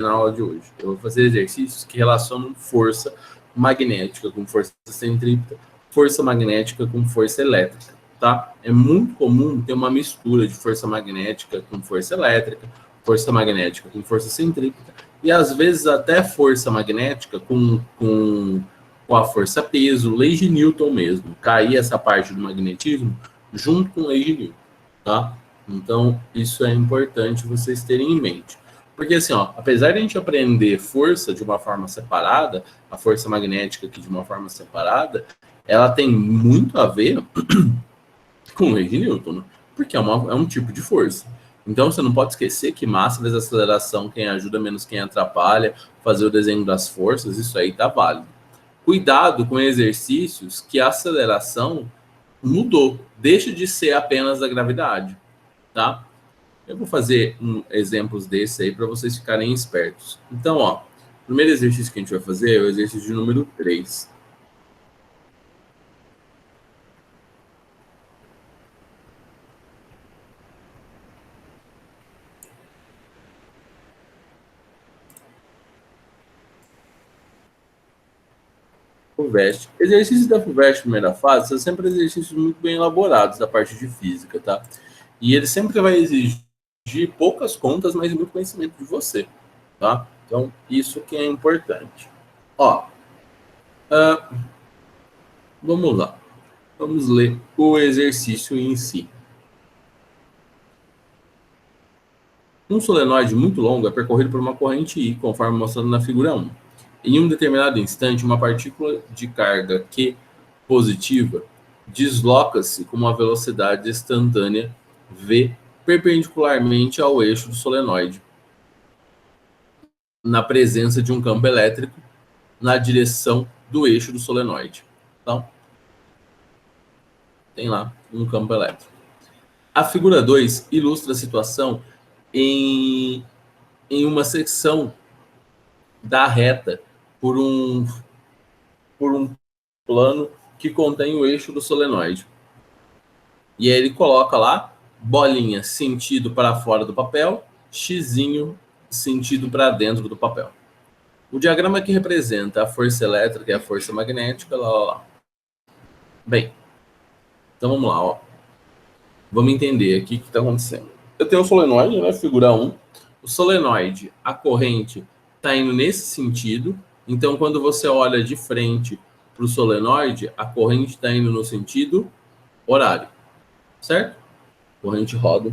na aula de hoje. Eu vou fazer exercícios que relacionam força magnética com força centrípeta, força magnética com força elétrica, tá? É muito comum ter uma mistura de força magnética com força elétrica, força magnética com força centrípeta, e às vezes até força magnética com a força peso, lei de Newton mesmo. Cair essa parte do magnetismo junto com lei de Newton, tá? Então, isso é importante vocês terem em mente. Porque assim, ó, apesar de a gente aprender força de uma forma separada, a força magnética aqui de uma forma separada, ela tem muito a ver com lei de Newton, né? Porque é um tipo de força. Então você não pode esquecer que massa vezes aceleração, quem ajuda menos quem atrapalha, fazer o desenho das forças, isso aí tá válido. Cuidado com exercícios que a aceleração mudou, deixa de ser apenas a gravidade, tá? Eu vou fazer exemplos desses aí para vocês ficarem espertos. Então, ó, o primeiro exercício que a gente vai fazer é o exercício de número 3. FUVEST. Exercícios da FUVEST primeira fase são sempre exercícios muito bem elaborados da parte de física, tá? E ele sempre vai exigir poucas contas, mas muito conhecimento de você, tá? Então, isso que é importante. Ó, vamos lá. Vamos ler o exercício em si. Um solenoide muito longo é percorrido por uma corrente I, conforme mostrado na figura 1. Em um determinado instante, uma partícula de carga Q positiva desloca-se com uma velocidade instantânea v perpendicularmente ao eixo do solenoide, na presença de um campo elétrico na direção do eixo do solenoide. Então, tem lá um campo elétrico. A figura 2 ilustra a situação em uma secção da reta por um plano que contém o eixo do solenoide. E aí ele coloca lá bolinha sentido para fora do papel, xizinho sentido para dentro do papel. O diagrama que representa a força elétrica e a força magnética, lá. Bem, então vamos lá, ó. Vamos entender aqui o que está acontecendo. Eu tenho um solenoide, né, figura 1. O solenoide, a corrente está indo nesse sentido. Então, quando você olha de frente para o solenoide, a corrente está indo no sentido horário, certo? A corrente roda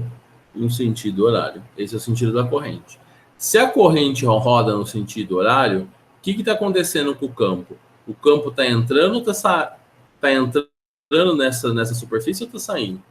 no sentido horário. Esse é o sentido da corrente. Se a corrente roda no sentido horário, o que está acontecendo com o campo? O campo está entrando ou está entrando nessa superfície ou está saindo?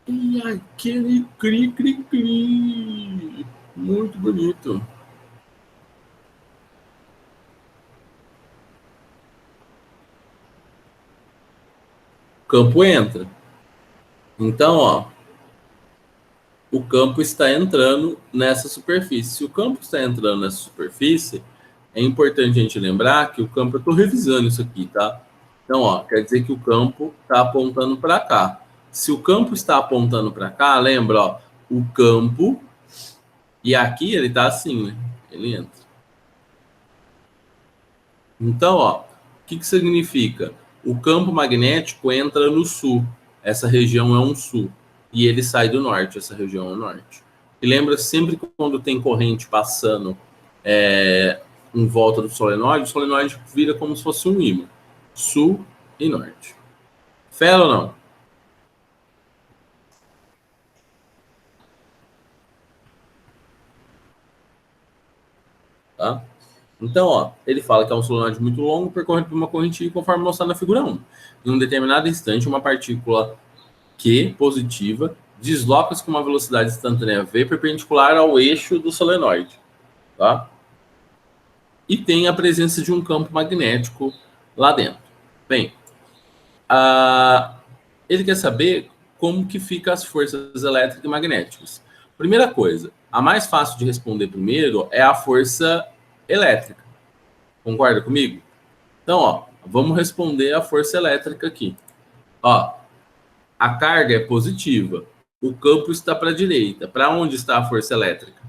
E aquele cri-cri-cri. Muito bonito. O campo entra. Então, ó, o campo está entrando nessa superfície. Se o campo está entrando nessa superfície, é importante a gente lembrar que o campo, eu estou revisando isso aqui, tá? Então, ó, quer dizer que o campo está apontando para cá. Se o campo está apontando para cá, lembra, ó, o campo, e aqui ele está assim, né? Ele entra. Então, ó, o que significa? O campo magnético entra no sul. Essa região é um sul. E ele sai do norte, essa região é o norte. E lembra sempre que quando tem corrente passando em volta do solenoide, o solenoide vira como se fosse um ímã. Sul e norte. Fé ou não? Tá? Então, ó, ele fala que é um solenoide muito longo, percorrido por uma corrente I, conforme mostrado na figura 1. Em um determinado instante, uma partícula Q positiva desloca-se com uma velocidade instantânea v perpendicular ao eixo do solenoide, tá? E tem a presença de um campo magnético lá dentro. Bem, ele quer saber como que fica as forças elétricas e magnéticas. Primeira coisa, a mais fácil de responder primeiro é a força elétrica. Concorda comigo? Então, ó, vamos responder a força elétrica aqui. Ó, a carga é positiva. O campo está para a direita. Para onde está a força elétrica?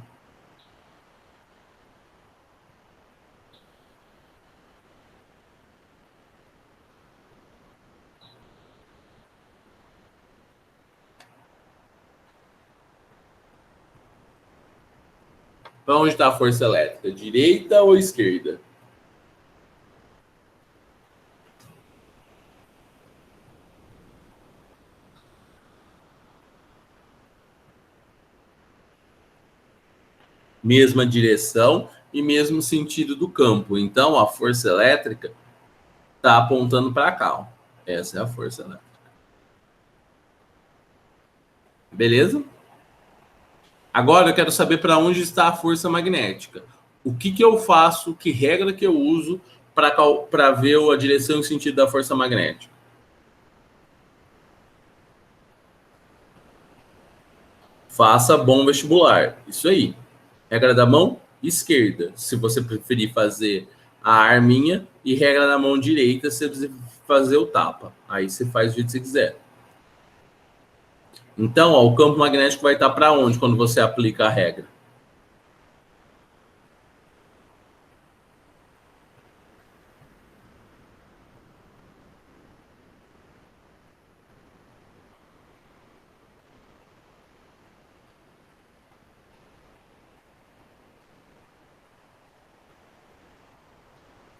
Para onde está a força elétrica? Direita ou esquerda? Mesma direção e mesmo sentido do campo. Então, a força elétrica está apontando para cá. Ó. Essa é a força elétrica. Beleza? Agora eu quero saber para onde está a força magnética. O que eu faço, que regra que eu uso para ver a direção e sentido da força magnética? Faça bom vestibular. Isso aí. Regra da mão esquerda, se você preferir fazer a arminha, e regra da mão direita, se você fazer o tapa. Aí você faz do jeito que você quiser. Então, ó, o campo magnético vai estar para onde quando você aplica a regra?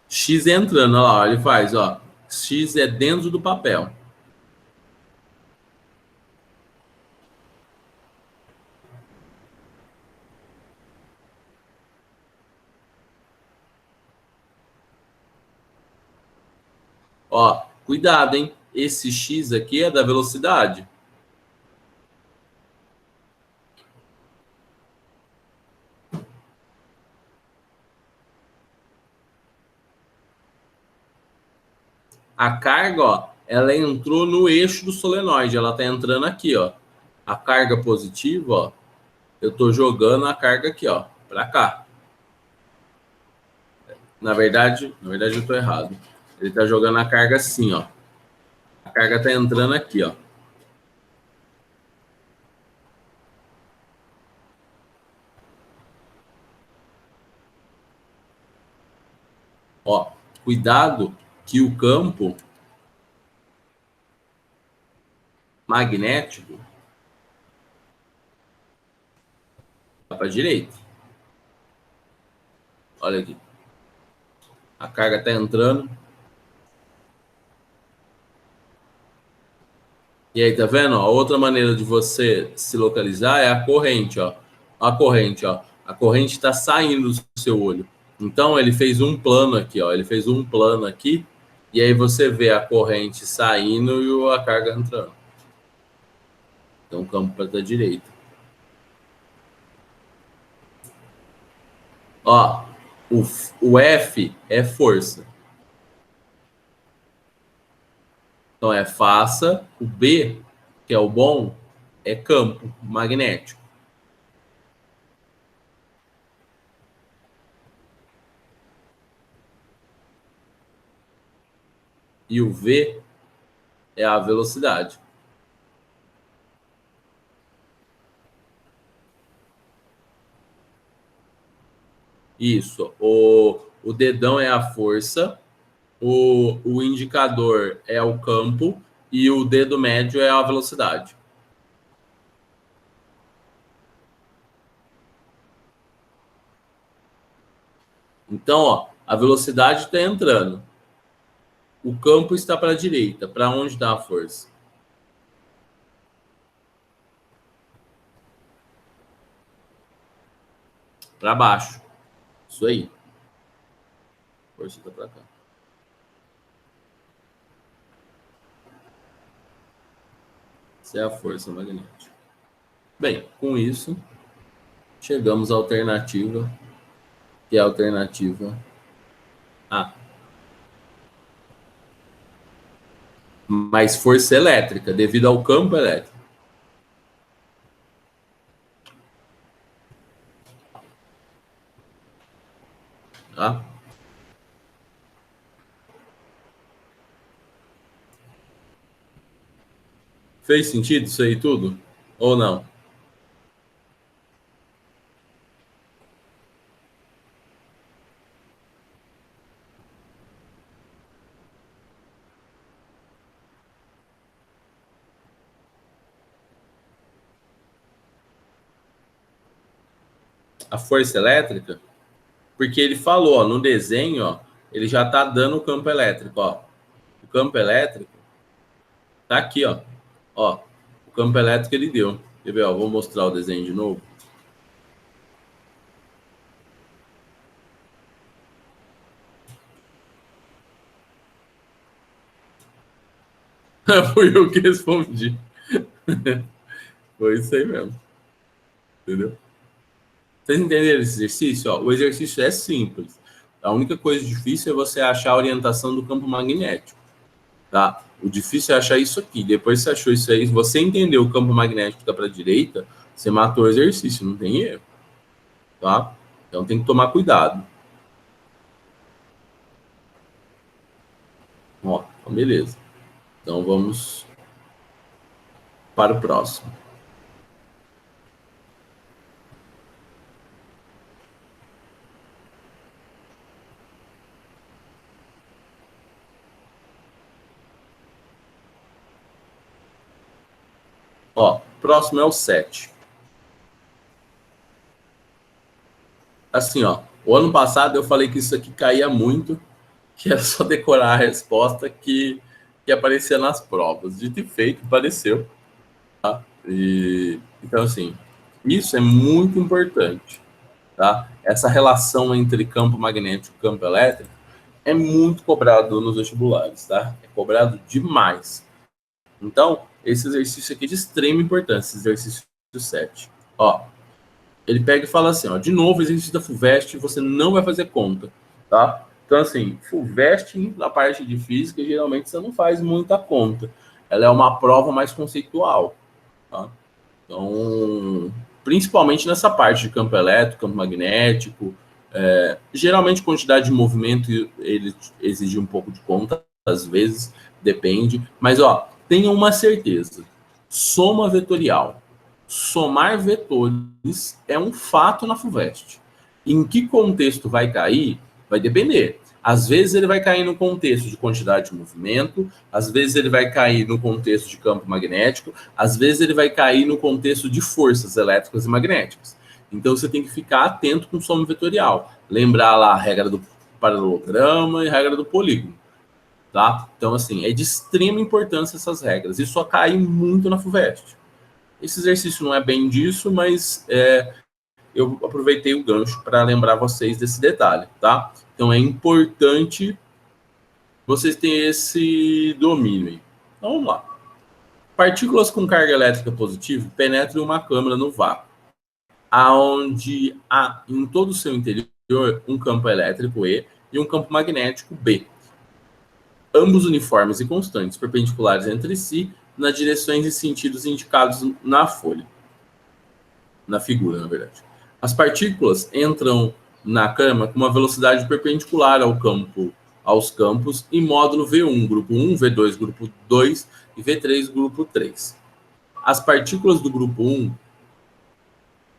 X entrando, ó, ele faz, ó. X é dentro do papel. Ó, cuidado, hein? Esse X aqui é da velocidade. A carga, ó, ela entrou no eixo do solenoide, ela tá entrando aqui, ó. A carga positiva, ó, eu tô jogando a carga aqui, ó, para cá. Na verdade eu tô errado. Ele tá jogando a carga assim, ó. A carga tá entrando aqui, ó. Ó, cuidado que o campo magnético tá para direita. Olha aqui. A carga tá entrando. E aí, tá vendo? A outra maneira de você se localizar é a corrente, ó. A corrente, ó. A corrente está saindo do seu olho. Então, ele fez um plano aqui, ó. Ele fez um plano aqui. E aí você vê a corrente saindo e a carga entrando. Então, o campo para a direita. Ó, o F é força. Então, é faça. O B, que é o bom, é campo magnético. E o V é a velocidade. Isso. O dedão é a força, o indicador é o campo e o dedo médio é a velocidade. Então, ó, a velocidade está entrando. O campo está para a direita. Para onde está a força? Para baixo. Isso aí. A força está para cá. Essa é a força magnética. Bem, com isso, chegamos à alternativa, que é a alternativa A. Mais força elétrica, devido ao campo elétrico. Tá? Fez sentido isso aí tudo? Ou não? A força elétrica? Porque ele falou, ó, no desenho, ó, ele já está dando o campo elétrico, ó. O campo elétrico tá aqui, ó. Ó, o campo elétrico ele deu. Quer ver, ó, vou mostrar o desenho de novo. Fui eu que respondi. Foi isso aí mesmo. Entendeu? Vocês entenderam esse exercício? Ó, o exercício é simples. A única coisa difícil é você achar a orientação do campo magnético. Tá? O difícil é achar isso aqui. Depois que você achou isso aí, se você entendeu o campo magnético que está para a direita, você matou o exercício, não tem erro. Tá? Então tem que tomar cuidado. Ó, então beleza. Então vamos para o próximo. Ó, próximo é o 7. Assim, ó, o ano passado eu falei que isso aqui caía muito, que era só decorar a resposta que aparecia nas provas. Dito e feito, apareceu. Tá? Então, assim, isso é muito importante. Tá? Essa relação entre campo magnético e campo elétrico é muito cobrado nos vestibulares. Tá? É cobrado demais. Então, esse exercício aqui é de extrema importância, esse exercício 7. Ó, ele pega e fala assim, ó, de novo, exercício da FUVEST, você não vai fazer conta, tá? Então, assim, FUVEST, na parte de física, geralmente você não faz muita conta. Ela é uma prova mais conceitual, tá? Então, principalmente nessa parte de campo elétrico, campo magnético, geralmente quantidade de movimento ele exige um pouco de conta, às vezes, depende. Mas, ó, tenha uma certeza, soma vetorial. Somar vetores é um fato na FUVEST. Em que contexto vai cair, vai depender. Às vezes ele vai cair no contexto de quantidade de movimento, às vezes ele vai cair no contexto de campo magnético, às vezes ele vai cair no contexto de forças elétricas e magnéticas. Então você tem que ficar atento com o soma vetorial. Lembrar lá a regra do paralelograma e a regra do polígono. Tá? Então, assim, é de extrema importância essas regras. E só cai muito na FUVEST. Esse exercício não é bem disso, mas eu aproveitei o gancho para lembrar vocês desse detalhe, tá? Então é importante vocês terem esse domínio aí. Então, vamos lá. Partículas com carga elétrica positiva penetram uma câmara no vácuo, aonde há em todo o seu interior um campo elétrico E e um campo magnético B, ambos uniformes e constantes, perpendiculares entre si, nas direções e sentidos indicados na folha. Na figura, na verdade. As partículas entram na cama com uma velocidade perpendicular aos campos em módulo V1, grupo 1, V2, grupo 2 e V3, grupo 3. As partículas do grupo 1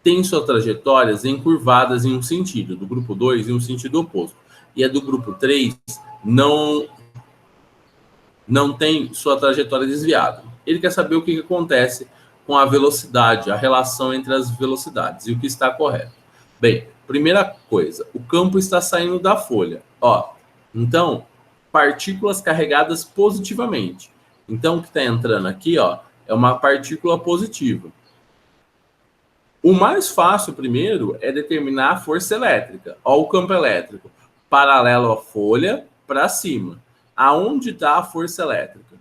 têm suas trajetórias encurvadas em um sentido, do grupo 2 em um sentido oposto. E a do grupo 3 não tem sua trajetória desviada. Ele quer saber o que acontece com a velocidade, a relação entre as velocidades e o que está correto. Bem, primeira coisa, o campo está saindo da folha. Ó, então, partículas carregadas positivamente. Então, o que está entrando aqui, ó, é uma partícula positiva. O mais fácil, primeiro, é determinar a força elétrica. Ó, o campo elétrico, paralelo à folha, para cima. Aonde está a força elétrica?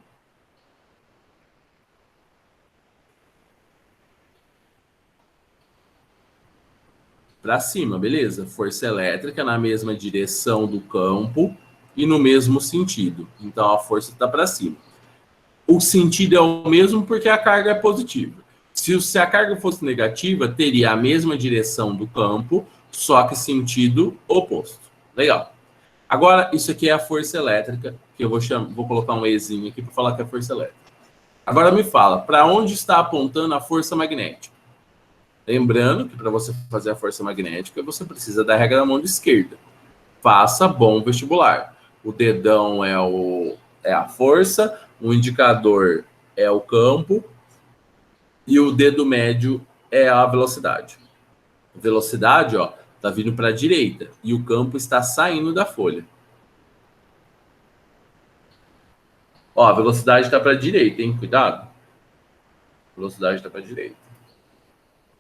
Para cima, beleza? Força elétrica na mesma direção do campo e no mesmo sentido. Então a força está para cima. O sentido é o mesmo porque a carga é positiva. Se a carga fosse negativa, teria a mesma direção do campo, só que sentido oposto. Legal. Agora, isso aqui é a força elétrica, que eu vou colocar um Ezinho aqui para falar que é a força elétrica. Agora me fala, para onde está apontando a força magnética? Lembrando que para você fazer a força magnética, você precisa da regra da mão de esquerda. Faça bom vestibular. O dedão é a força, o indicador é o campo e o dedo médio é a velocidade. A velocidade, ó, tá vindo para a direita e o campo está saindo da folha. Ó, a velocidade está para a direita, hein? Cuidado. A velocidade está para a direita.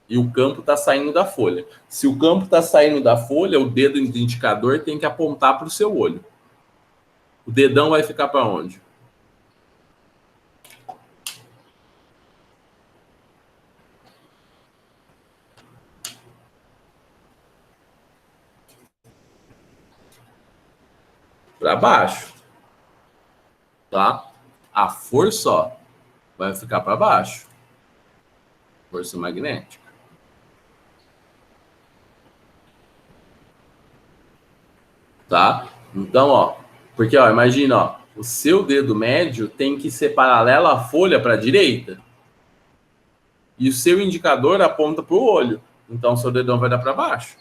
E o campo está saindo da folha. Se o campo está saindo da folha, o dedo do indicador tem que apontar para o seu olho. O dedão vai ficar para onde? Para baixo, tá? A força, ó, vai ficar para baixo. Força magnética. Tá? Então, ó, porque ó, imagina, ó, o seu dedo médio tem que ser paralelo à folha para a direita. E o seu indicador aponta para o olho. Então, seu dedão vai dar para baixo.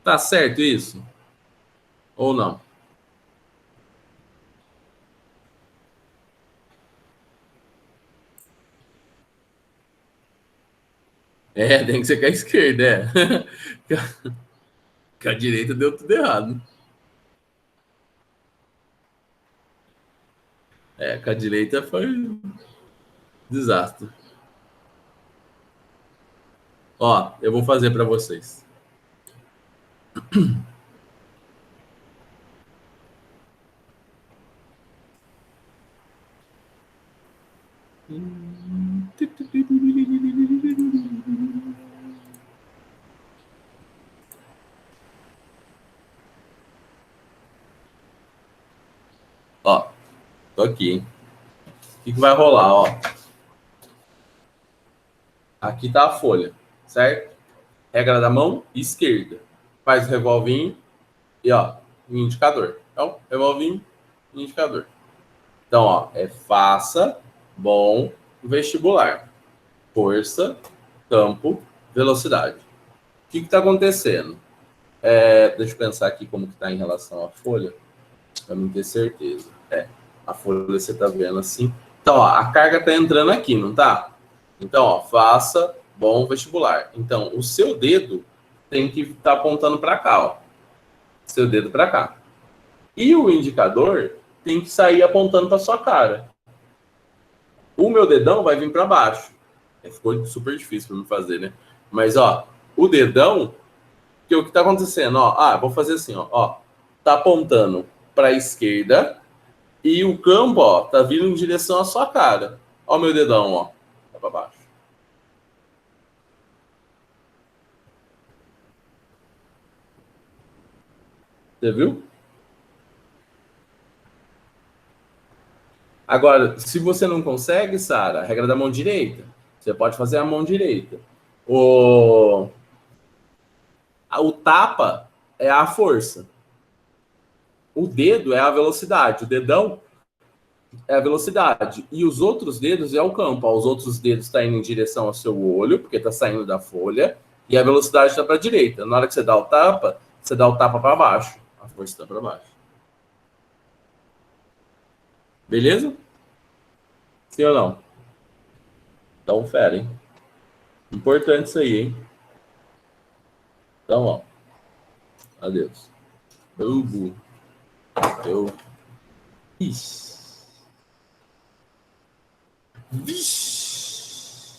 Tá certo isso? Ou não? É, tem que ser com a esquerda, é. Com a direita deu tudo errado. É, com a direita foi um desastre. Ó, eu vou fazer para vocês. Ó, tô aqui, hein? O que vai rolar, ó? Aqui tá a folha, certo? Regra da mão esquerda. Faz o revolvinho e, ó, o indicador. Então, revolvinho e indicador. Então, ó, é faça bom vestibular. Força, campo, velocidade. O que está acontecendo? Deixa eu pensar aqui como que está em relação à folha, para não ter certeza. A folha você está vendo assim. Então, ó, a carga está entrando aqui, não tá? Então, ó, faça bom vestibular. Então, o seu dedo tem que estar apontando para cá, ó. Seu dedo para cá. E o indicador tem que sair apontando para sua cara. O meu dedão vai vir para baixo. Ficou super difícil para me fazer, né? Mas, ó, o dedão, que o que tá acontecendo, ó, vou fazer assim, ó, tá apontando para a esquerda e o campo, ó, tá vindo em direção à sua cara. Ó, o meu dedão, ó, tá para baixo. Você viu? Agora, se você não consegue, Sara, a regra da mão direita, você pode fazer a mão direita. O, o tapa é a força. O dedo é a velocidade. O dedão é a velocidade. E os outros dedos é o campo. Ó, os outros dedos estão indo em direção ao seu olho, porque está saindo da folha. E a velocidade está para a direita. Na hora que você dá o tapa para baixo. A força está para baixo. Beleza? Sim ou não? Então, fera, hein? Importante isso aí, hein? Então, ó. Adeus. Eu. Eu. Ixi. Vixe.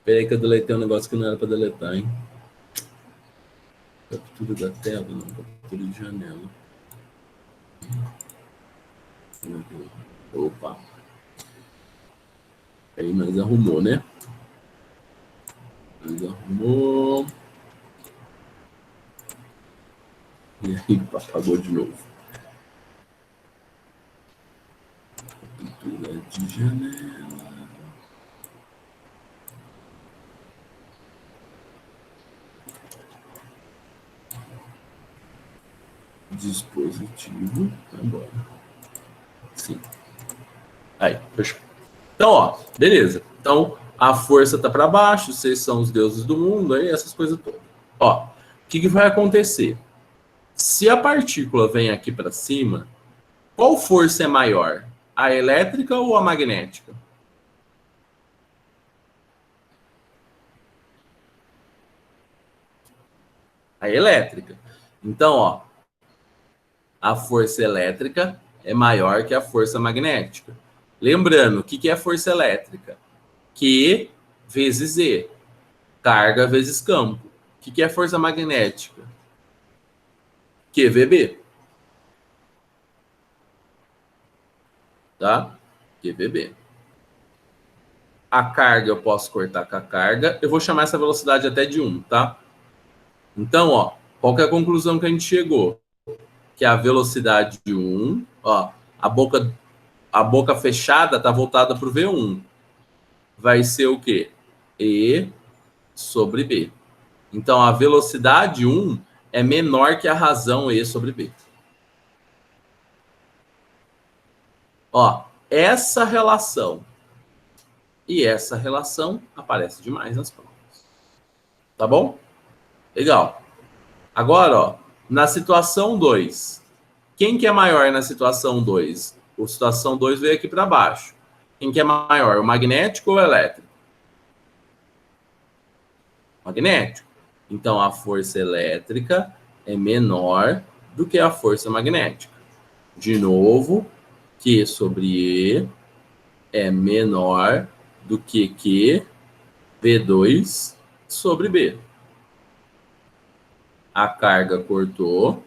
Peraí que eu deletei um negócio que não era para deletar, hein? Captura da tela, não. Captura de janela. Opa. Aí, mas arrumou, né? Mas arrumou. E aí, apagou de novo. Captura de janela. dispositivo. Agora. Sim. Aí, fechou. Então, ó, beleza. Então, a força tá para baixo, vocês são os deuses do mundo, aí essas coisas todas. Ó, o que vai acontecer? Se a partícula vem aqui para cima, qual força é maior? A elétrica ou a magnética? A elétrica. Então, ó, a força elétrica é maior que a força magnética. Lembrando, o que é força elétrica? Q vezes E. Carga vezes campo. O que é força magnética? QVB. Tá? QVB. A carga eu posso cortar com a carga. Eu vou chamar essa velocidade até de 1, tá? Então, ó, qual que é a conclusão que a gente chegou? Que a velocidade de 1, ó, a boca fechada está voltada para o V1. Vai ser o quê? E sobre B. Então, a velocidade 1 é menor que a razão E sobre B. Ó, essa relação e essa relação aparece demais nas provas. Tá bom? Legal. Agora, ó, na situação 2, quem que é maior na situação 2? A situação 2 veio aqui para baixo. Quem que é maior, o magnético ou o elétrico? Magnético. Então, a força elétrica é menor do que a força magnética. De novo, Q sobre E é menor do que Q V2 sobre B. A carga cortou.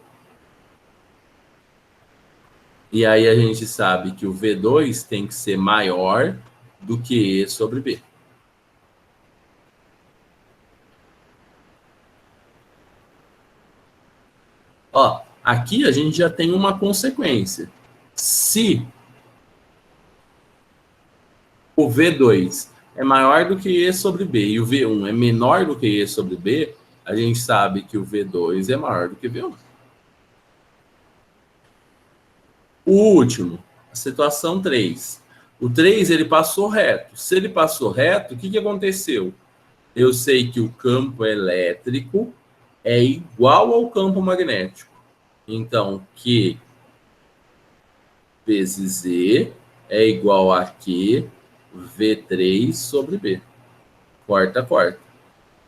E aí a gente sabe que o V2 tem que ser maior do que E sobre B. Ó, aqui a gente já tem uma consequência. Se o V2 é maior do que E sobre B e o V1 é menor do que E sobre B, a gente sabe que o V2 é maior do que o V1. O último, a situação 3. O 3 ele passou reto. Se ele passou reto, o que aconteceu? Eu sei que o campo elétrico é igual ao campo magnético. Então, Q vezes E é igual a Q V3 sobre B. Corta, corta.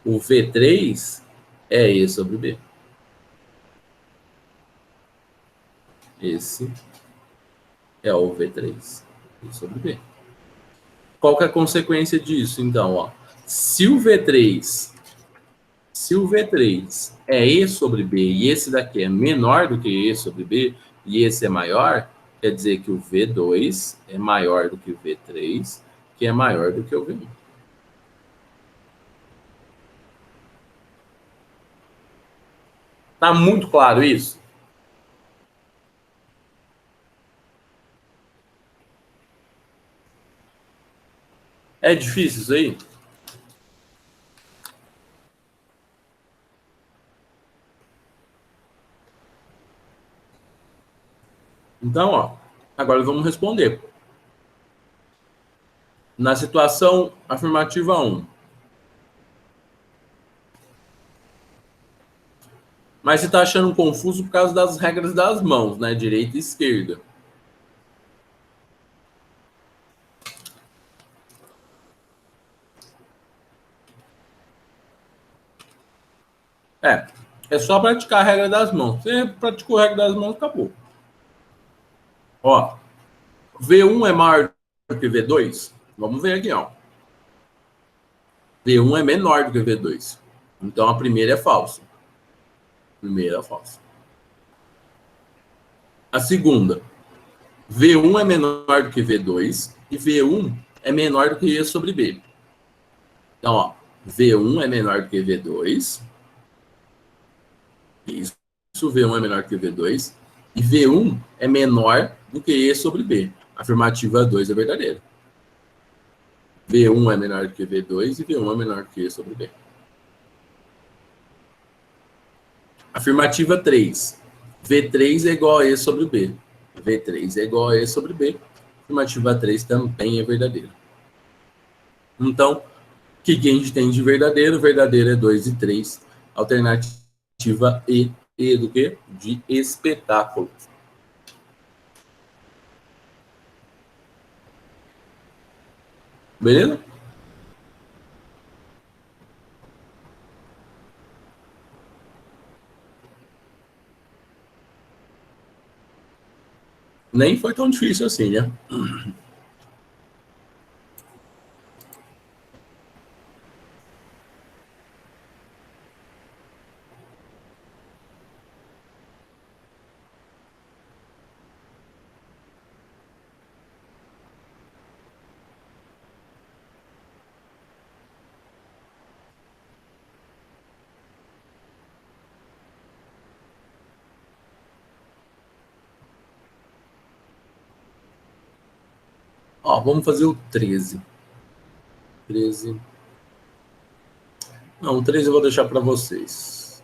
O V3 é E sobre B. Esse é o V3 E sobre B. Qual que é a consequência disso, então? Ó? Se o V3 é E sobre B e esse daqui é menor do que E sobre B e esse é maior, quer dizer que o V2 é maior do que o V3, que é maior do que o V1. Tá muito claro isso? É difícil isso aí? Então, ó, agora vamos responder. Na situação afirmativa 1. Mas você está achando confuso por causa das regras das mãos, né? Direita e esquerda. É só praticar a regra das mãos. Você praticou a regra das mãos, acabou. Ó, V1 é maior do que V2? Vamos ver aqui, ó. V1 é menor do que V2. Então a primeira é falsa. Primeira é falsa. A segunda, V1 é menor do que V2 e V1 é menor do que E sobre B. Então, ó, V1 é menor do que V2. Isso, V1 é menor que V2. E V1 é menor do que E sobre B. Afirmativa 2 é verdadeira. V1 é menor do que V2 e V1 é menor do que E sobre B. Afirmativa 3. V3 é igual a E sobre B. V3 é igual a E sobre B. Afirmativa 3 também é verdadeira. Então, o que a gente tem de verdadeiro? Verdadeiro é 2 e 3. Alternativa E. E do quê? De espetáculo. Beleza? Nem foi tão difícil assim, né? Ó, vamos fazer o 13. 13. Não, o 13 eu vou deixar para vocês.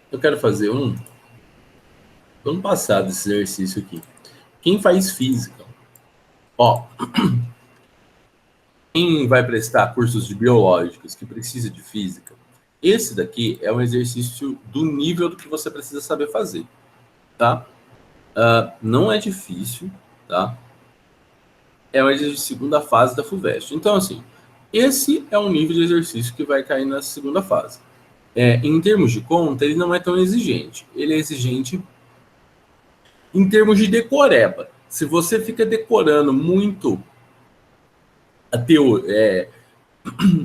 Eu quero fazer um. Vamos passar desse exercício aqui. Quem faz física? Ó, quem vai prestar cursos de biológicos que precisa de física, esse daqui é um exercício do nível do que você precisa saber fazer, tá? Não é difícil, tá? É um exercício de segunda fase da FUVEST. Então, assim, esse é um nível de exercício que vai cair na segunda fase. Em termos de conta, ele não é tão exigente. Ele é exigente em termos de decoreba. Se você fica decorando muito a teoria,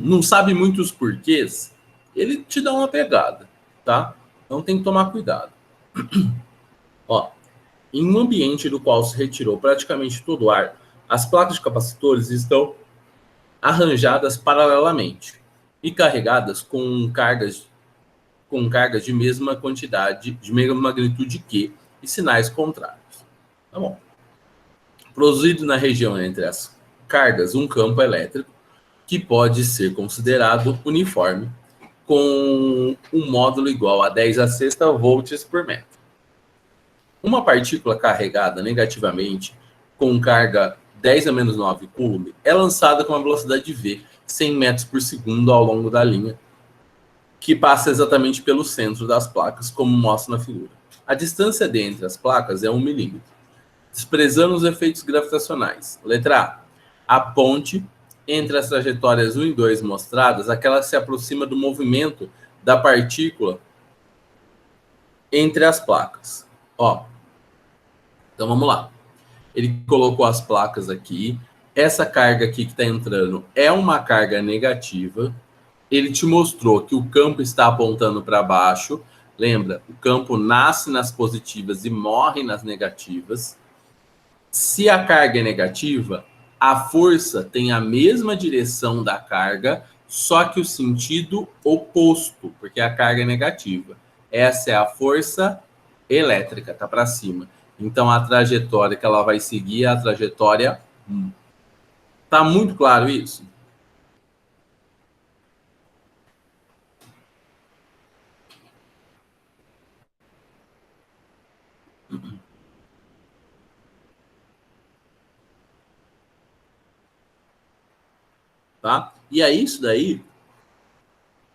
não sabe muitos porquês, ele te dá uma pegada, tá? Então tem que tomar cuidado. Ó, em um ambiente do qual se retirou praticamente todo o ar, as placas de capacitores estão arranjadas paralelamente e carregadas com cargas de mesma quantidade, de mesma magnitude que e sinais contrários. Tá bom. Produzido na região entre as cargas um campo elétrico que pode ser considerado uniforme, com um módulo igual a 10 a sexta volts por metro. Uma partícula carregada negativamente com carga 10 a menos 9 coulomb é lançada com uma velocidade de V 100 metros por segundo ao longo da linha, que passa exatamente pelo centro das placas, como mostra na figura. A distância entre as placas é 1 milímetro. Desprezando os efeitos gravitacionais. Letra A. A ponte entre as trajetórias 1 e 2 mostradas, aquela que se aproxima do movimento da partícula entre as placas. Ó, então vamos lá. Ele colocou as placas aqui. Essa carga aqui que está entrando é uma carga negativa. Ele te mostrou que o campo está apontando para baixo. Lembra, o campo nasce nas positivas e morre nas negativas. Se a carga é negativa, a força tem a mesma direção da carga, só que o sentido oposto, porque a carga é negativa. Essa é a força elétrica, tá para cima. Então a trajetória que ela vai seguir é a trajetória 1. Tá muito claro isso? Tá? E é isso daí.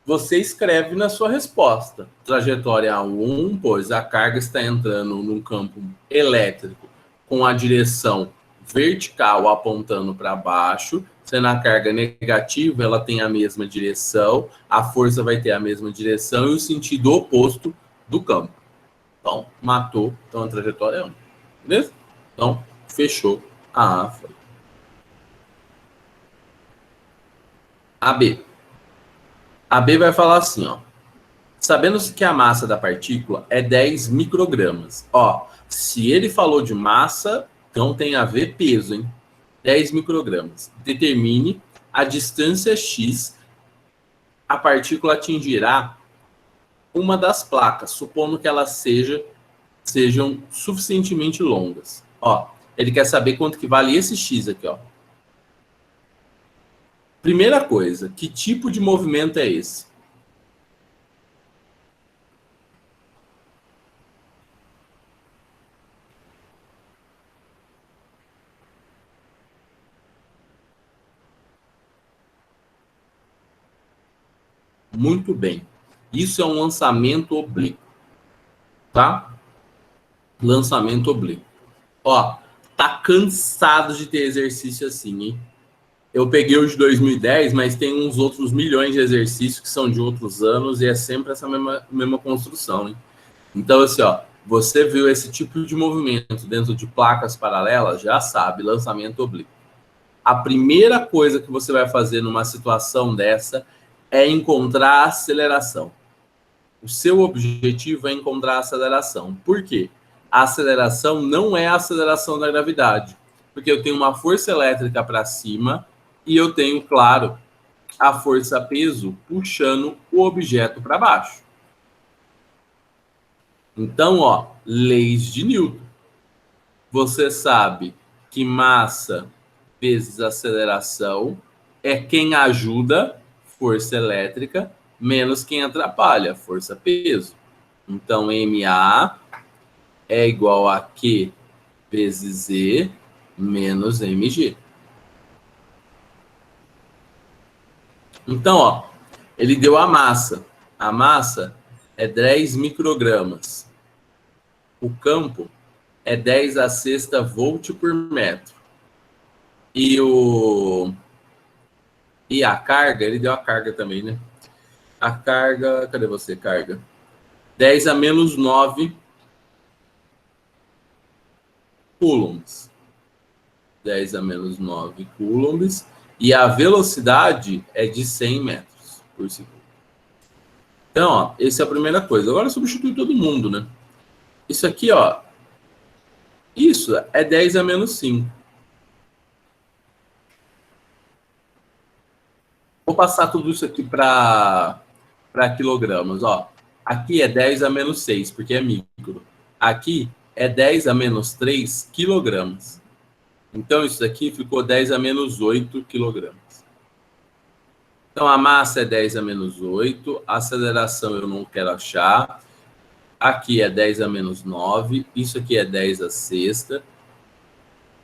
Você escreve na sua resposta. Trajetória 1, pois a carga está entrando num campo elétrico com a direção vertical apontando para baixo, sendo a carga negativa, ela tem a mesma direção, a força vai ter a mesma direção e o sentido oposto do campo. Então, matou. Então, a trajetória é 1. Beleza? Então, fechou a A. A B. A B vai falar assim, ó. Sabendo-se que a massa da partícula é 10 microgramas. Ó, se ele falou de massa, então tem a ver peso, hein? 10 microgramas. Determine a distância x a partícula atingirá uma das placas, supondo que elas sejam suficientemente longas. Ó, ele quer saber quanto que vale esse x aqui, ó. Primeira coisa, que tipo de movimento é esse? Muito bem. Isso é um lançamento oblíquo, tá? Lançamento oblíquo. Ó, tá cansado de ter exercício assim, hein? Eu peguei o de 2010, mas tem uns outros milhões de exercícios que são de outros anos e é sempre essa mesma construção, hein? Então, assim, ó, você viu esse tipo de movimento dentro de placas paralelas, já sabe, lançamento oblíquo. A primeira coisa que você vai fazer numa situação dessa é encontrar a aceleração. O seu objetivo é encontrar a aceleração. Por quê? A aceleração não é a aceleração da gravidade, porque eu tenho uma força elétrica para cima e eu tenho, claro, a força-peso puxando o objeto para baixo. Então, ó, leis de Newton. Você sabe que massa vezes aceleração é quem ajuda, força elétrica, menos quem atrapalha, força-peso. Então, MA é igual a Q vezes Z menos MG. Então, ó, ele deu a massa. A massa é 10 microgramas. O campo é 10 a sexta volt por metro. E a carga, ele deu a carga também, né? A carga, cadê você, carga? 10 a menos 9 coulombs. 10 a menos 9 coulombs. E a velocidade é de 100 metros por segundo. Então, ó, essa é a primeira coisa. Agora substitui todo mundo, né? Isso aqui, ó. Isso é 10 a menos 5. Vou passar tudo isso aqui para quilogramas, ó. Aqui é 10 a menos 6, porque é micro. Aqui é 10 a menos 3 quilogramas. Então, isso aqui ficou 10 a menos 8 quilogramas. Então, a massa é 10 a menos 8. A aceleração eu não quero achar. Aqui é 10 a menos 9. Isso aqui é 10 a sexta.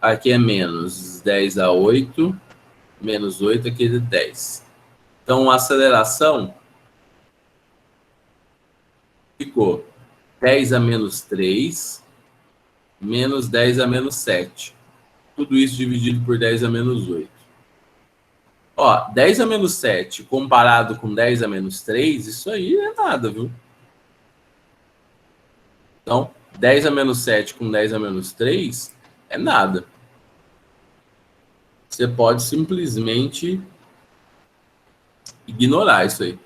Aqui é menos 10 a 8. Menos 8, aqui é 10. Então, a aceleração ficou 10 a menos 3, menos 10 a menos 7. Tudo isso dividido por 10 a menos 8. Ó, 10 a menos 7 comparado com 10 a menos 3, isso aí é nada, viu? Então, 10 a menos 7 com 10 a menos 3 é nada. Você pode simplesmente ignorar isso aí,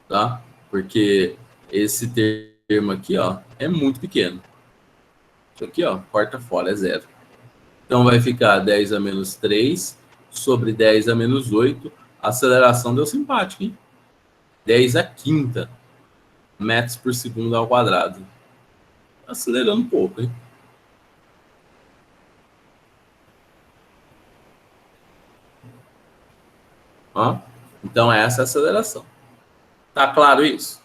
tá? Porque esse termo aqui, ó, é muito pequeno. Isso aqui, ó, corta fora, é zero. Então, vai ficar 10 a menos 3 sobre 10 a menos 8. A aceleração deu simpática, hein? 10 a quinta metros por segundo ao quadrado. Acelerando um pouco, hein? Ó, então, essa é a aceleração. Tá claro isso?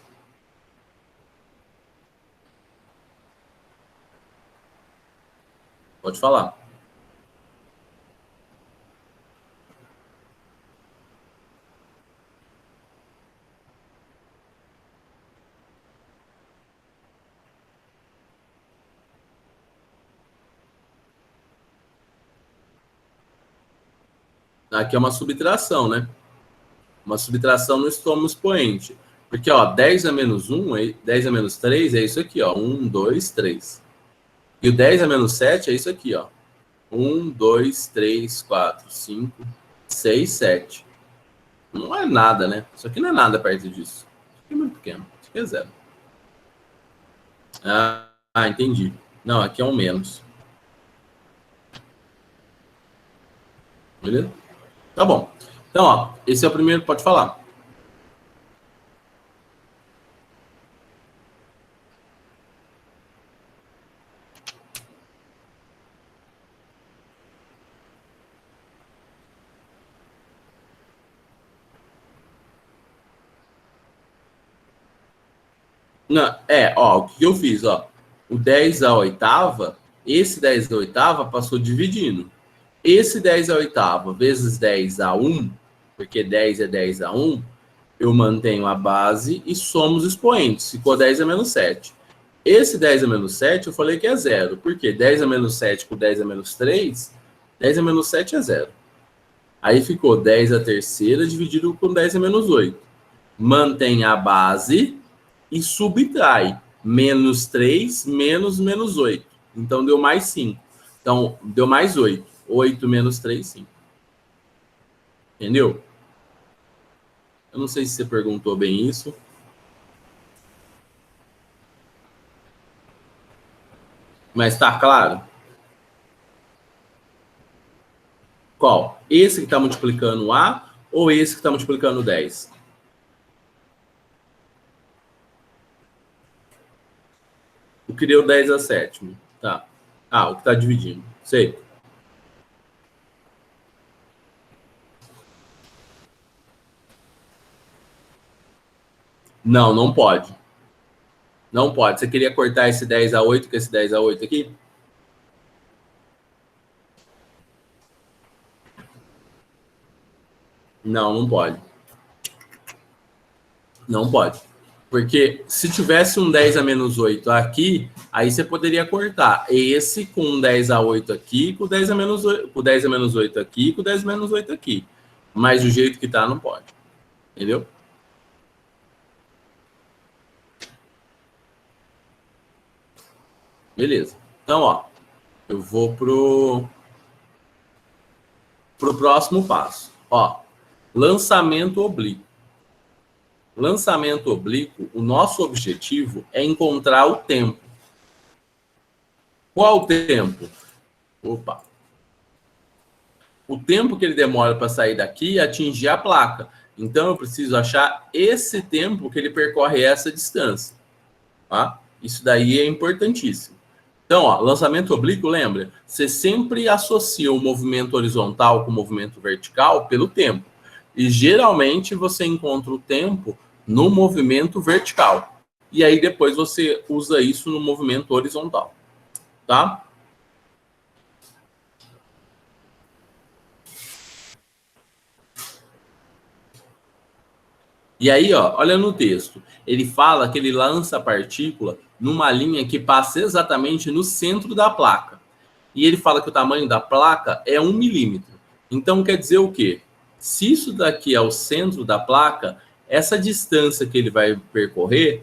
Pode falar. Aqui é uma subtração, né? Uma subtração no estômago expoente. Porque, ó, 10 a menos 1, 10 a menos 3 é isso aqui, ó. 1, 2, 3. E o 10 a menos 7 é isso aqui, ó. 1, 2, 3, 4, 5, 6, 7. Não é nada, né? Isso aqui não é nada perto disso. Isso aqui é muito pequeno. Isso aqui é zero. Entendi. Não, aqui é um menos. Beleza? Tá bom. Então, ó, esse é o primeiro, pode falar. Não, ó, o que eu fiz, ó. O 10 à oitava, esse 10 à oitava passou dividindo. Esse 10 à oitava vezes 10 a 1, porque 10 é 10 a 1, eu mantenho a base e somo os expoentes. Ficou 10 a menos 7. Esse 10 a menos 7 eu falei que é zero. Por quê? 10 a menos 7 com 10 a menos 3, 10 a menos 7 é zero. Aí ficou 10 a terceira dividido com 10 a menos 8. Mantém a base e subtrai. Menos 3 menos menos 8. Então deu mais 5. Então deu mais 8. 8 menos 3, 5. Entendeu? Eu não sei se você perguntou bem isso. Mas tá claro? Qual? Esse que está multiplicando A ou esse que está multiplicando 10? O que deu 10 a sétima. Tá. Ah, o que está dividindo. Sei. Não, não pode. Não pode. Você queria cortar esse 10 a 8 com esse 10 a 8 aqui? Não, não pode. Não pode. Porque se tivesse um 10 a menos 8 aqui, aí você poderia cortar esse com um 10 a 8 aqui, com 10 a menos 8, com 10 a menos 8 aqui, com 10 a menos 8 aqui. Mas do jeito que tá, não pode. Entendeu? Beleza. Então, ó, eu vou pro próximo passo. Ó, lançamento oblíquo. Lançamento oblíquo, o nosso objetivo é encontrar o tempo. Qual o tempo? Opa. O tempo que ele demora para sair daqui e atingir a placa. Então, eu preciso achar esse tempo que ele percorre essa distância. Tá? Isso daí é importantíssimo. Então, ó, lançamento oblíquo, lembra? Você sempre associa o movimento horizontal com o movimento vertical pelo tempo. E geralmente você encontra o tempo no movimento vertical. E aí depois você usa isso no movimento horizontal. Tá? E aí, ó, olha no texto. Ele fala que ele lança a partícula numa linha que passa exatamente no centro da placa. E ele fala que o tamanho da placa é 1 milímetro. Então quer dizer o quê? Se isso daqui é o centro da placa, essa distância que ele vai percorrer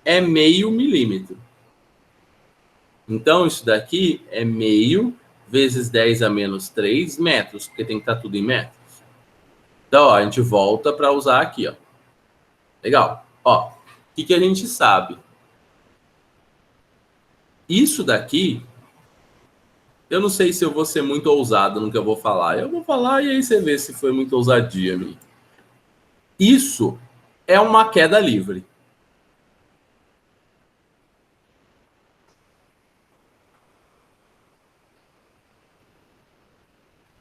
é meio milímetro. Então isso daqui é meio vezes 10 a menos 3 metros, porque tem que estar tudo em metros. Então, ó, a gente volta para usar aqui, ó. Legal. Ó, o que a gente sabe? Isso daqui, eu não sei se eu vou ser muito ousado no que eu vou falar. Eu vou falar e aí você vê se foi muita ousadia, minha. Isso é uma queda livre.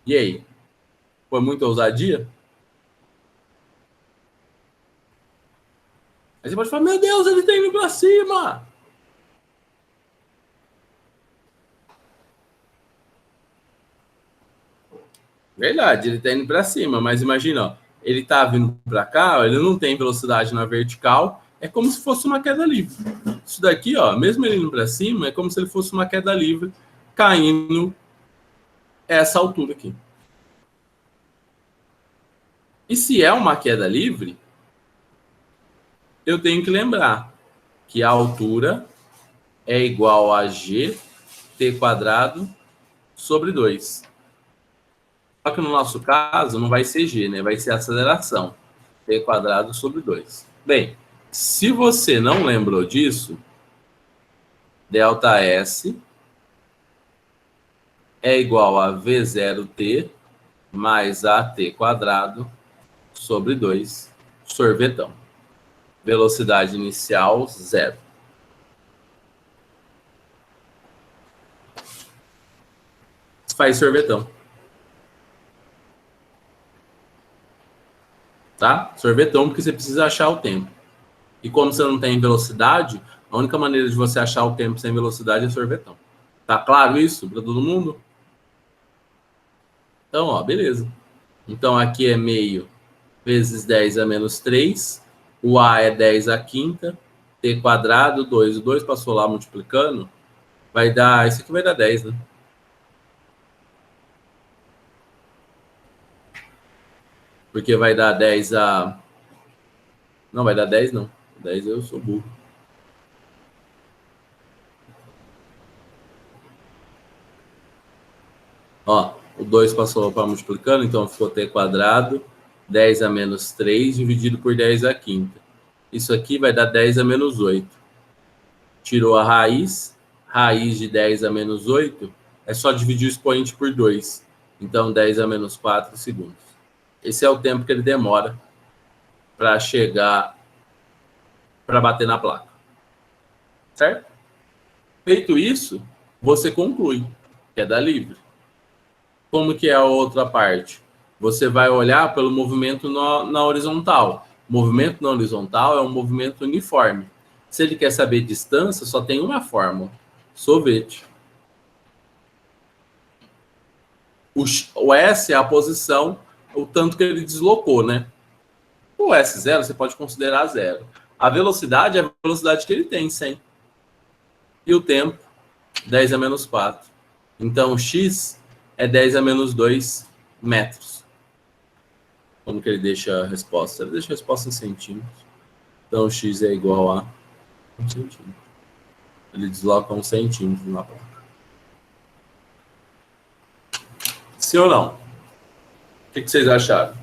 E aí? Foi muita ousadia? Aí você pode falar, meu Deus, ele tá indo pra cima! Verdade, ele tá indo para cima, mas imagina, ó, ele tá vindo para cá, ó, ele não tem velocidade na vertical, é como se fosse uma queda livre. Isso daqui, ó, mesmo ele indo para cima, é como se ele fosse uma queda livre caindo essa altura aqui. E se é uma queda livre, eu tenho que lembrar que a altura é igual a gt² sobre 2. Só que no nosso caso não vai ser g, né? Vai ser aceleração. T² sobre 2. Bem, se você não lembrou disso, ΔS é igual a V0t mais AT² sobre 2, sorvetão. Velocidade inicial, 0. Faz sorvetão. Tá? Sorvetão, porque você precisa achar o tempo. E como você não tem velocidade, a única maneira de você achar o tempo sem velocidade é sorvetão. Tá claro isso para todo mundo? Então, ó, beleza. Então, aqui é meio vezes 10 a menos 3. O A é 10 a quinta. T quadrado, 2. O 2 passou lá multiplicando. Vai dar... Isso aqui vai dar 10, né? Porque vai dar 10 a... Não, vai dar 10 não. 10 eu sou burro. Ó, o 2 passou para multiplicando, então ficou t quadrado, 10 a menos 3 dividido por 10 a quinta. Isso aqui vai dar 10 a menos 8. Tirou a raiz de 10 a menos 8, é só dividir o expoente por 2. Então, 10 a menos 4 segundos. Esse é o tempo que ele demora para chegar, para bater na placa. Certo? Feito isso, você conclui, que é da livre. Como que é a outra parte? Você vai olhar pelo movimento na horizontal. O movimento na horizontal é um movimento uniforme. Se ele quer saber distância, só tem uma fórmula: sorvete. O S é a posição, o tanto que ele deslocou, né? O S0 você pode considerar zero. A velocidade é a velocidade que ele tem, 100. E o tempo, 10 a menos 4. Então, X é 10 a menos 2 metros. Como que ele deixa a resposta? Ele deixa a resposta em centímetros. Então, X é igual a 1 centímetro. Ele desloca 1 centímetro na placa. Sim ou não? O que vocês acharam?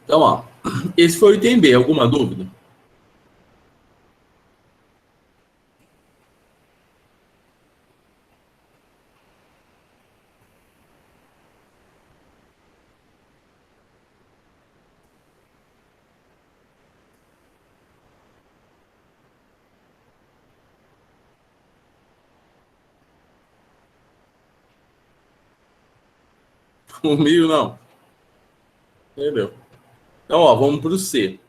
Então, ó, esse foi o item B. Alguma dúvida? Comigo, não. Entendeu? Então, ó, vamos para o C.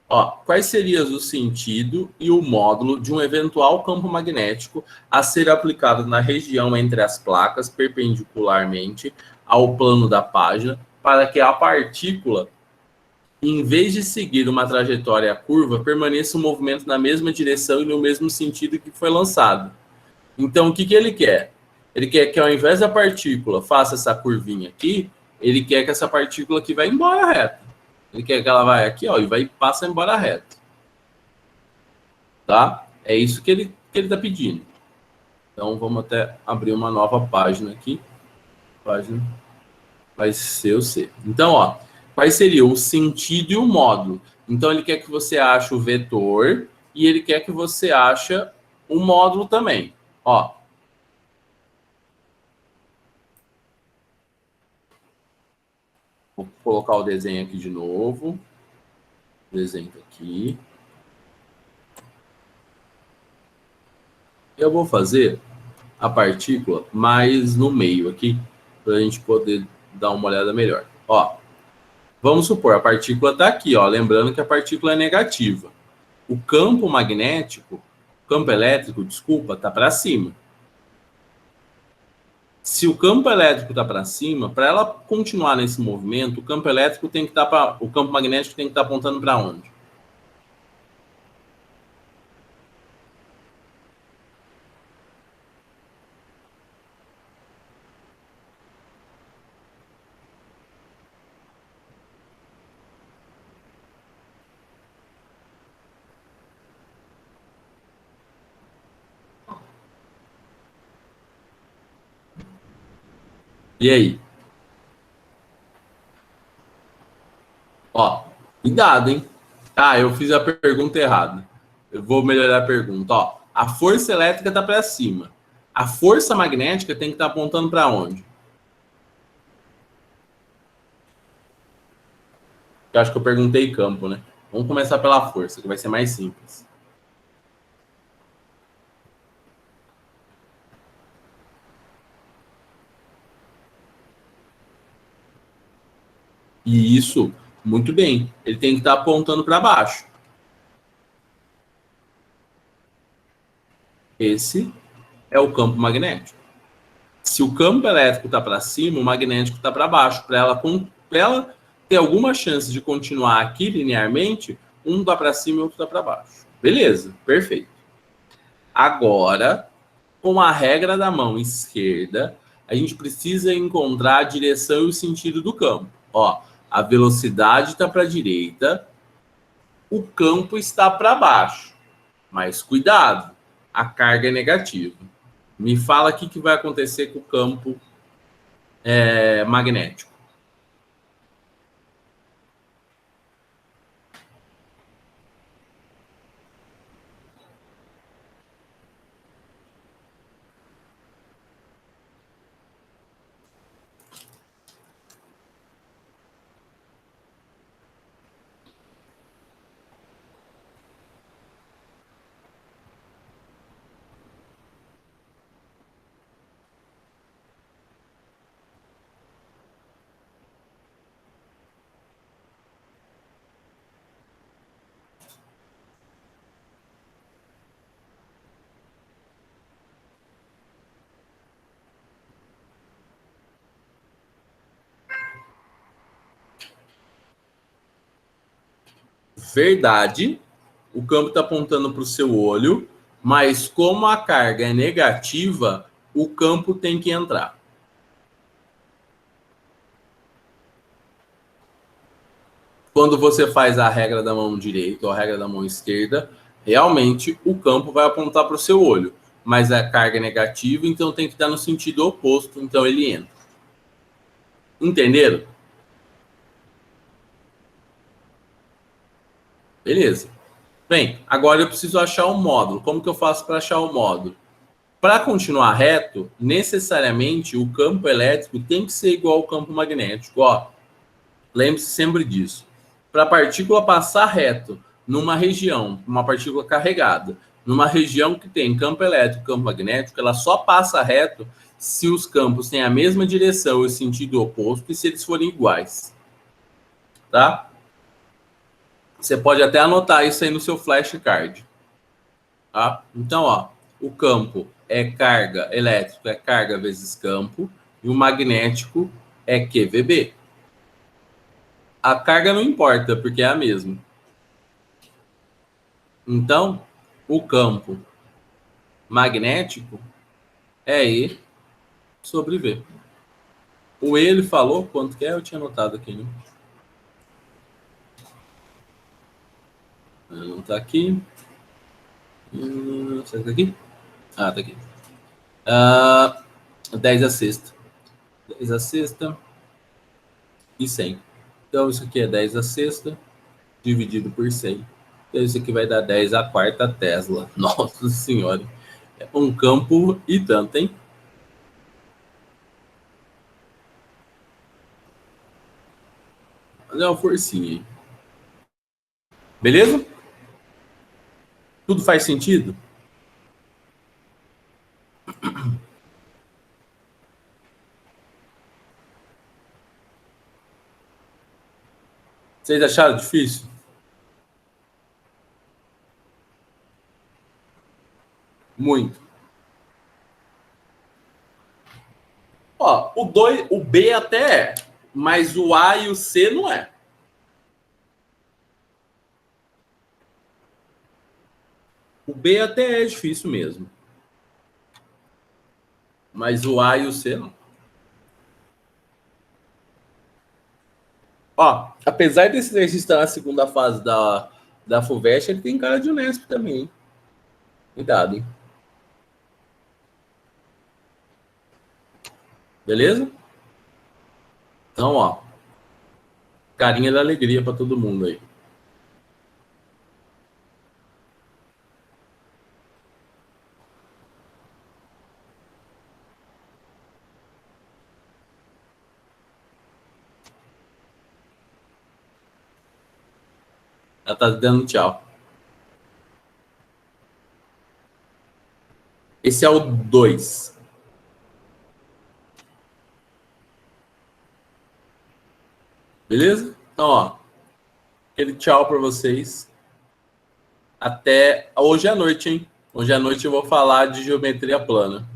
Ó, quais seriam o sentido e o módulo de um eventual campo magnético a ser aplicado na região entre as placas perpendicularmente ao plano da página para que a partícula, em vez de seguir uma trajetória curva, permaneça o movimento na mesma direção e no mesmo sentido que foi lançado? Então, o que ele quer? Ele quer que ao invés da partícula faça essa curvinha aqui, ele quer que essa partícula aqui vá embora reto. Ele quer que ela vai aqui, ó, e vai passa embora reto. Tá? É isso que ele está pedindo. Então, vamos até abrir uma nova página aqui. Página vai ser o C. Então, ó, quais seriam o sentido e o módulo? Então, ele quer que você ache o vetor e ele quer que você ache o módulo também. Ó, vou colocar o desenho aqui de novo. Desenho aqui. Eu vou fazer a partícula mais no meio aqui, para a gente poder dar uma olhada melhor. Ó, vamos supor, a partícula está aqui, ó, lembrando que a partícula é negativa. O campo magnético, campo elétrico, desculpa, está para cima. Se o campo elétrico está para cima, para ela continuar nesse movimento, o campo elétrico tem que estar para, o campo magnético tem que estar apontando para onde? E aí? Ó, cuidado, hein? Ah, eu fiz a pergunta errada. Eu vou melhorar a pergunta. Ó, a força elétrica está para cima. A força magnética tem que estar apontando para onde? Eu acho que eu perguntei campo, né? Vamos começar pela força, que vai ser mais simples. E isso, muito bem, ele tem que estar apontando para baixo. Esse é o campo magnético. Se o campo elétrico está para cima, o magnético está para baixo. Para ela ter alguma chance de continuar aqui linearmente, um está para cima e o outro está para baixo. Beleza, perfeito. Agora, com a regra da mão esquerda, a gente precisa encontrar a direção e o sentido do campo. Ó, a velocidade está para a direita, o campo está para baixo. Mas cuidado, a carga é negativa. Me fala o que vai acontecer com o campo magnético. Verdade, o campo está apontando para o seu olho, mas como a carga é negativa, o campo tem que entrar. Quando você faz a regra da mão direita ou a regra da mão esquerda, realmente o campo vai apontar para o seu olho, mas a carga é negativa, então tem que estar no sentido oposto, então ele entra. Entenderam? Beleza. Bem, agora eu preciso achar um módulo. Como que eu faço para achar o módulo? Para continuar reto, necessariamente o campo elétrico tem que ser igual ao campo magnético. Ó, lembre-se sempre disso. Para a partícula passar reto numa região, uma partícula carregada, numa região que tem campo elétrico e campo magnético, ela só passa reto se os campos têm a mesma direção e sentido oposto e se eles forem iguais. Tá? Você pode até anotar isso aí no seu flashcard. Tá? Então, ó, o campo é carga, elétrico é carga vezes campo, e o magnético é QVB. A carga não importa, porque é a mesma. Então, o campo magnético é E sobre V. O E ele falou quanto que é? Eu tinha anotado aqui, né? Não tá aqui. Será que tá aqui? Ah, tá aqui. 10 a sexta. 10 a sexta e 100. Então, isso aqui é 10 a sexta dividido por 100. Então, isso aqui vai dar 10 a quarta Tesla. Nossa Senhora. É um campo e tanto, hein? Fazer uma forcinha aí. Beleza? Tudo faz sentido? Vocês acharam difícil? Muito. Ó, o B até é, mas o A e o C não é. O B até é difícil mesmo. Mas o A e o C não. Ó, apesar desse exercício estar na segunda fase da FUVEST, ele tem cara de Unesp também, hein? Cuidado, hein? Beleza? Então, ó, carinha da alegria para todo mundo aí. Ela tá dando tchau. Esse é o 2. Beleza? Beleza? Então, ó, aquele tchau para vocês. Até hoje à noite, hein? Hoje à noite eu vou falar de geometria plana.